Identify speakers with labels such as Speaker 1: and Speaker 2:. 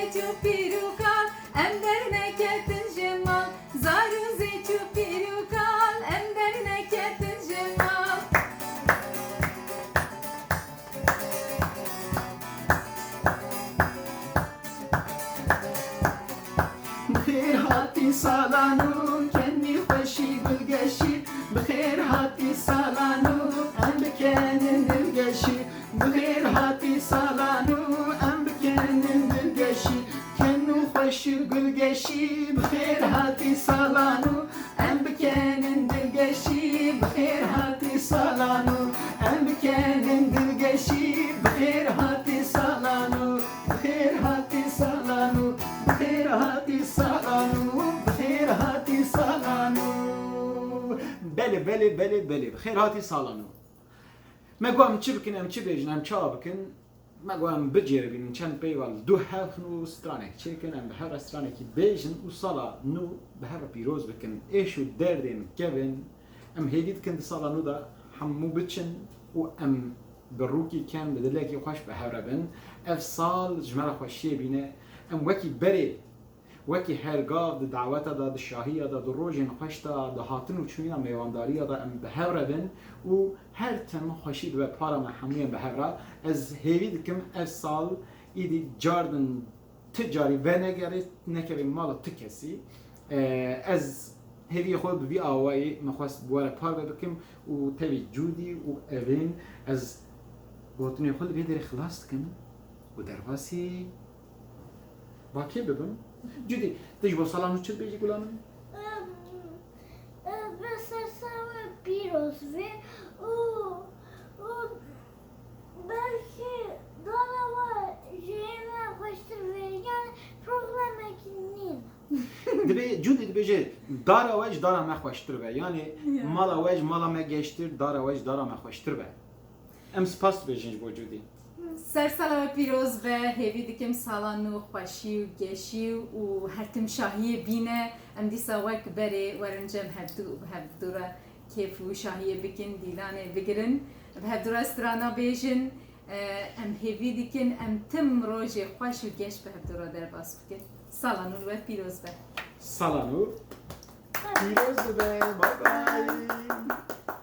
Speaker 1: zeçu pirukal em derneketin cemal Zaru zeçu pirukal em derneketin cemal
Speaker 2: Bixêr hatî salan û kendî xweşî gulgeşî Bixêr hatî salan û em bikenin dilgeşî Bixêr hatî salan û em bikenin dilgeşî Ken û xweşî gulgeşî Bixêr hatî salan û em bikenin dilgeşî Bixêr hatî salan û em bikenin dilgeşî Bixêr hatî salan û Bixêr hatî salan û Bixêr hatî salan û Bixêr hatî salan û Belê belê belê belê Bixêr hatî salan û Me got em çi bikin em çi bêjin em ça bikin Me got em biceribînin çend peyval du hevn û stranek çêkin em bi hev re stranekî bêjin û sala nû bi hev re pîroz bikin êş û derdên kevin em hêdî dikin di sala nû da hemû biçin û em bi rûkî ken bi dilekî xweş bi hev re bin ev sal ji me re xweşiyê bîne em wekî berê wekî hergav di daweta da di şahiya da di rojên xweş da di hatin û çûyîna mêwandariya da em bi hev re bin û her tenme xweşî dibe para me hemûyên bi hev re ez hêvî dikim ev sal îdî cardin ti carî venegerê nekevê mala ti kesî ez hêviyê xwe bi vî awayî me xwest were parve bikim û tevî cûdî û evîn ez gotinê xwe li vê derê xilas dikim û derbasî bakê bibim Cudî, tu ji bo salan û çi dibêjî gula min?
Speaker 3: Ve sersala pîroz ve o belki dalava jême xweştir ve yani problemek nîn.
Speaker 2: Cudî dibêje dara we ji dara me xweştir be yanî mala we ji mala me geştir dara we ji dara me xweştir be em spas dibêjin ji bo Cudî
Speaker 1: Sersala ve pîroz ve hêvî dikim salan nû xweşî û geşî û her tim şahiyê bîne em dîsa wek berê werin cem hevdûra kêf û şahiyê bikin dîlanê bigirin bi hevdûra strana bêjin em hêvî dikin em tim rojê xweş û geş bi hevdûra derbas bikin salan û ve pîroz be
Speaker 2: Salan û pîroz be bye bye